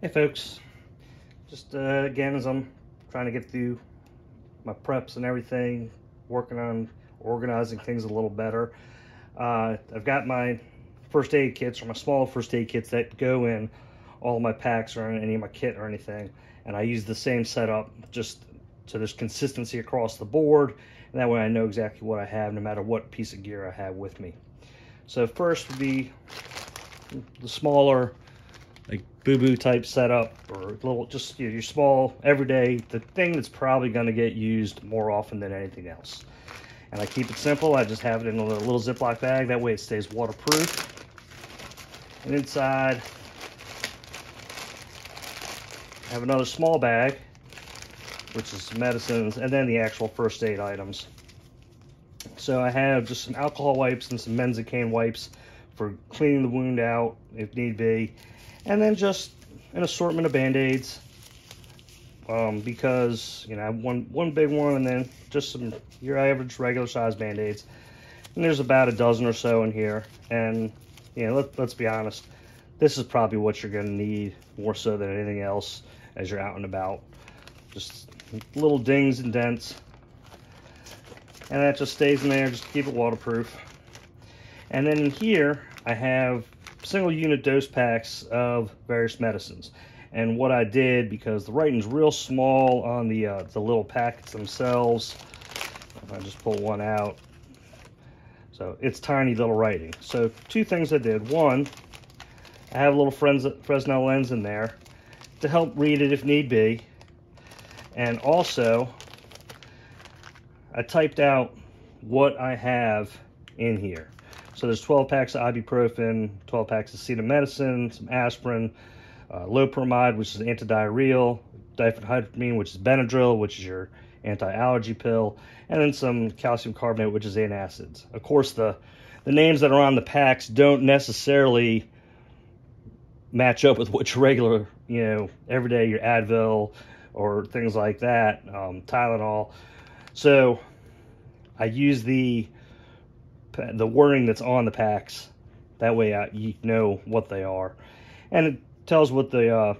Hey folks, just again, as I'm trying to get through my preps and everything, working on organizing things a little better, I've got my first aid kits, or my small first aid kits, that go in all of my packs or any of my kit or anything, and I use the same setup just so there's consistency across the board, and that way I know exactly what I have no matter what piece of gear I have with me. So first would be the smaller, like boo-boo type setup, or little, just your small everyday, the thing that's probably going to get used more often than anything else. And I keep it simple. I just have it in a little Ziploc bag, that way it stays waterproof. And inside I have another small bag, which is medicines, and then the actual first aid items. So I have just some alcohol wipes and some benzocaine wipes for cleaning the wound out if need be, and then just an assortment of band-aids, because you know I have one big one, and then just some your average regular size band-aids, and there's about a dozen or so in here. And you know, let's be honest, this is probably what you're going to need more so than anything else as you're out and about. Just little dings and dents, and that just stays in there just to keep it waterproof. And then in here I have single unit dose packs of various medicines. And what I did, because the writing's real small on the little packets themselves, if I just pull one out, so it's tiny little writing. So two things I did: one, I have a little Fresnel lens in there to help read it if need be, and also I typed out what I have in here. So there's 12 packs of ibuprofen, 12 packs of acetaminophen, some aspirin, loperamide, which is antidiarrheal, diphenhydramine, which is Benadryl, which is your anti-allergy pill, and then some calcium carbonate, which is antacids. Of course, the names that are on the packs don't necessarily match up with what your regular, you know, everyday, your Advil or things like that, Tylenol. So I use the wording that's on the packs. That way you know what they are, and it tells what the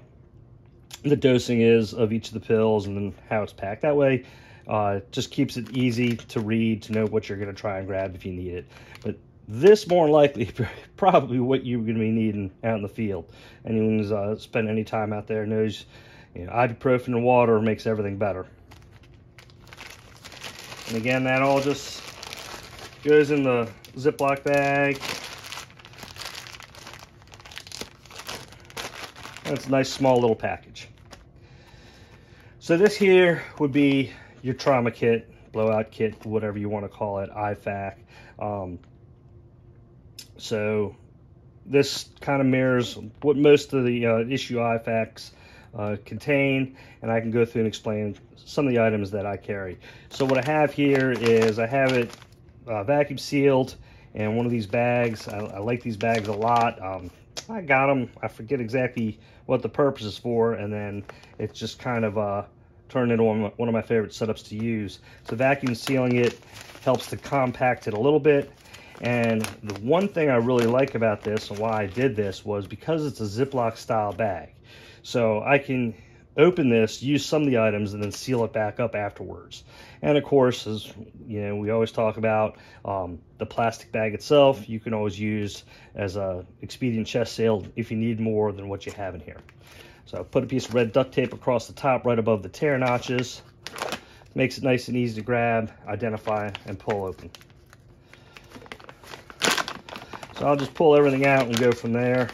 dosing is of each of the pills and then how it's packed. That way it just keeps it easy to read, to know what you're going to try and grab if you need it. But this, more than likely, probably what you're going to be needing out in the field. Anyone who's spent any time out there knows, you know, ibuprofen and water makes everything better. And again, that all just goes in the Ziploc bag. And it's a nice small little package. So this here would be your trauma kit, blowout kit, whatever you want to call it, IFAK. So this kind of mirrors what most of the issue IFAKs contain, and I can go through and explain some of the items that I carry. So what I have here is I have it vacuum sealed in one of these bags. I like these bags a lot. I got them, I forget exactly what the purpose is for, and then it's just kind of turned into one of my favorite setups to use. So vacuum sealing it helps to compact it a little bit. And the one thing I really like about this, and why I did this, was because it's a Ziploc style bag. So I can open this, use some of the items, and then seal it back up afterwards. And of course, as you know, we always talk about the plastic bag itself, you can always use as a expedient chest seal if you need more than what you have in here. So I put a piece of red duct tape across the top right above the tear notches. Makes it nice and easy to grab, identify, and pull open. So I'll just pull everything out and go from there.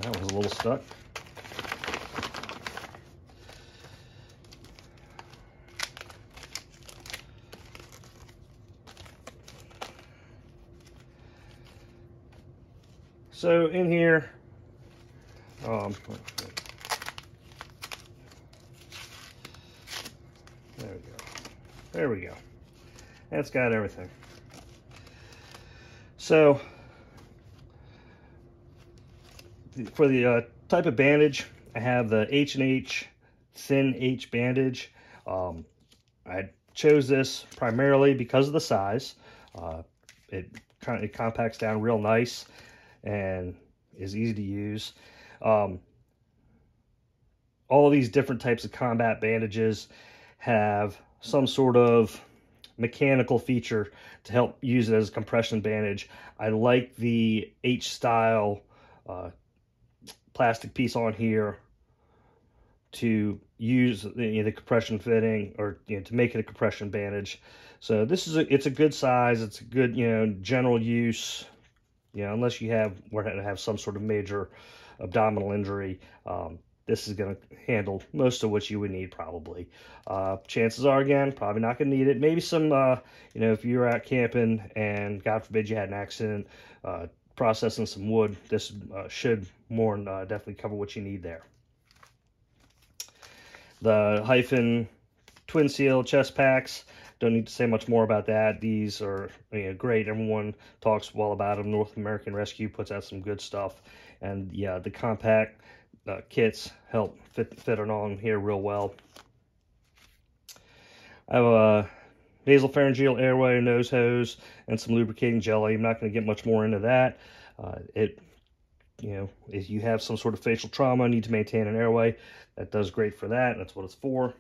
That was a little stuck. So in here, there we go. There we go. That's got everything. So for the type of bandage, I have the H&H Thin H Bandage. I chose this primarily because of the size. It compacts down real nice and is easy to use. All of these different types of combat bandages have some sort of mechanical feature to help use it as a compression bandage. I like the H style plastic piece on here to use the compression fitting, or to make it a compression bandage. So this is it's a good size. It's a good general use. Unless you were to have some sort of major abdominal injury, this is going to handle most of what you would need probably. Chances are, again, probably not going to need it. Maybe some, if you were out camping and God forbid you had an accident, processing some wood, this should more than definitely cover what you need there. The Hyphen Twin Seal chest packs, don't need to say much more about that. These are great. Everyone talks well about them. North American Rescue puts out some good stuff. And yeah, the compact kits help fit it on here real well. I have a nasopharyngeal airway nose hose and some lubricating jelly. I'm not going to get much more into that. If you have some sort of facial trauma, need to maintain an airway, that does great for that. That's what it's for.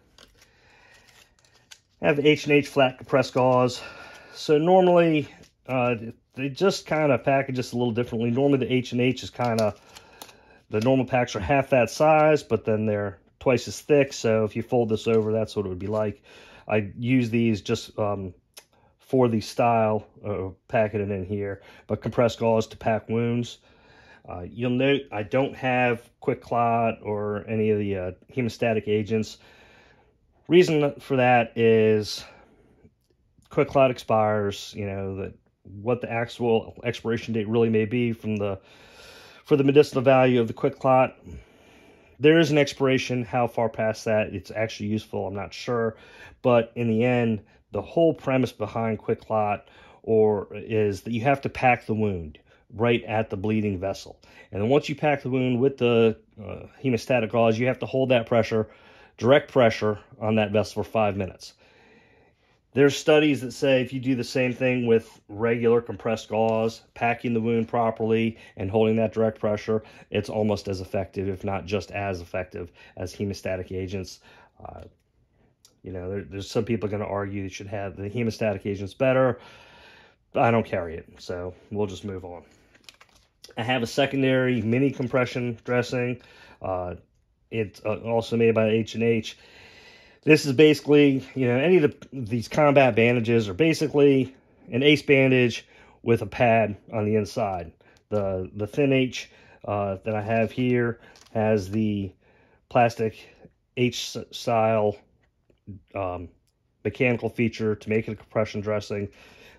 I have the H&H flat compressed gauze. So normally, they just kind of package this a little differently. Normally the H&H is kind of, the normal packs are half that size, but then they're twice as thick. So if you fold this over, that's what it would be like. I use these just for the style of packing it in here, but compressed gauze to pack wounds. You'll note I don't have quick clot or any of the hemostatic agents. Reason for that is quick clot expires, what the actual expiration date really may be for the medicinal value of the quick clot. There is an expiration. How far past that it's actually useful, I'm not sure. But in the end, the whole premise behind quick clot is that you have to pack the wound right at the bleeding vessel. And then once you pack the wound with the hemostatic gauze, you have to hold that pressure, direct pressure on that vessel for 5 minutes. There's studies that say if you do the same thing with regular compressed gauze, packing the wound properly and holding that direct pressure, it's almost as effective, if not just as effective, as hemostatic agents. There's some people going to argue you should have the hemostatic agents better. I don't carry it, so we'll just move on. I have a secondary mini compression dressing. It's also made by H&H. This is basically, any of these combat bandages are basically an ace bandage with a pad on the inside. The Thin H that I have here has the plastic H style mechanical feature to make it a compression dressing.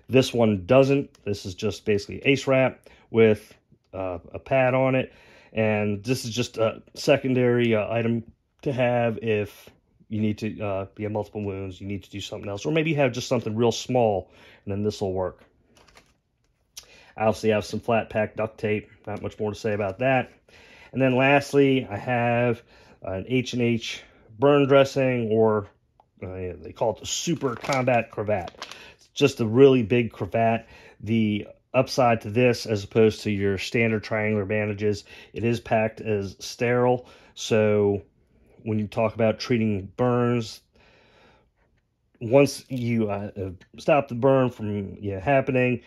This one doesn't. This is just basically ace wrap with a pad on it, and this is just a secondary item to have if you need to you have multiple wounds, you need to do something else, or maybe you have just something real small, and then this will work. I obviously have some flat pack duct tape, not much more to say about that. And then lastly, I have an H&H burn dressing, or they call it the Super Combat Cravat. It's just a really big cravat. The upside to this, as opposed to your standard triangular bandages, it is packed as sterile. So when you talk about treating burns, once you stop the burn from happening,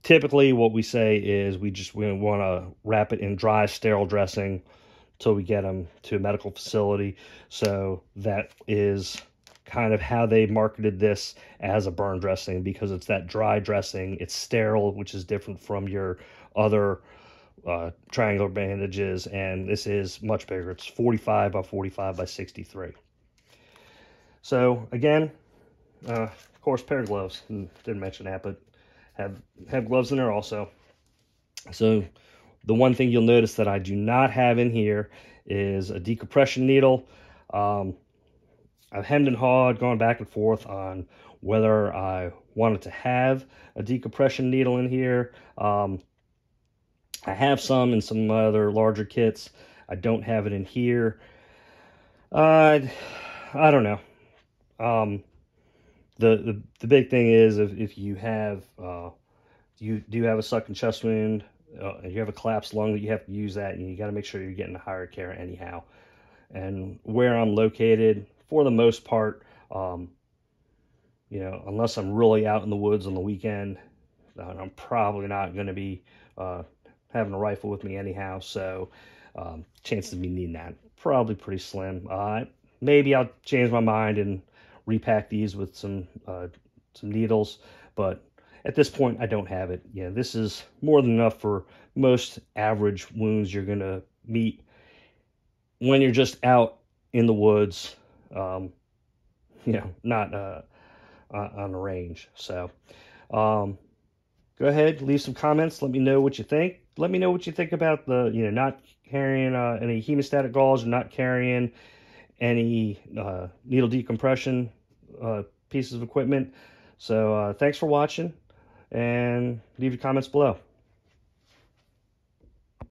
typically what we say is we want to wrap it in dry, sterile dressing till we get them to a medical facility. So that is kind of how they marketed this as a burn dressing, because it's that dry dressing. It's sterile, which is different from your other triangular bandages, and this is much bigger. It's 45 by 45 by 63. So again, of course, pair of gloves. Didn't mention that, but have gloves in there also. So the one thing you'll notice that I do not have in here is a decompression needle. I've hemmed and hawed, gone back and forth on whether I wanted to have a decompression needle in here. I have some in some other larger kits. I don't have it in here. I don't know. the big thing is if you have you do have a sucking chest wound, and you have a collapsed lung, that you have to use that, and you got to make sure you're getting the higher care anyhow. And where I'm located, for the most part, you know, unless I'm really out in the woods on the weekend, I'm probably not going to be having a rifle with me anyhow. So chances of me needing that probably pretty slim. Maybe I'll change my mind and repack these with some needles, but at this point I don't have it. Yeah, this is more than enough for most average wounds you're going to meet when you're just out in the woods, you know, not on the range. So go ahead, leave some comments, let me know what you think. Let me know what you think about the, you know, not carrying any hemostatic gauze, or not carrying any needle decompression pieces of equipment. So thanks for watching, and leave your comments below.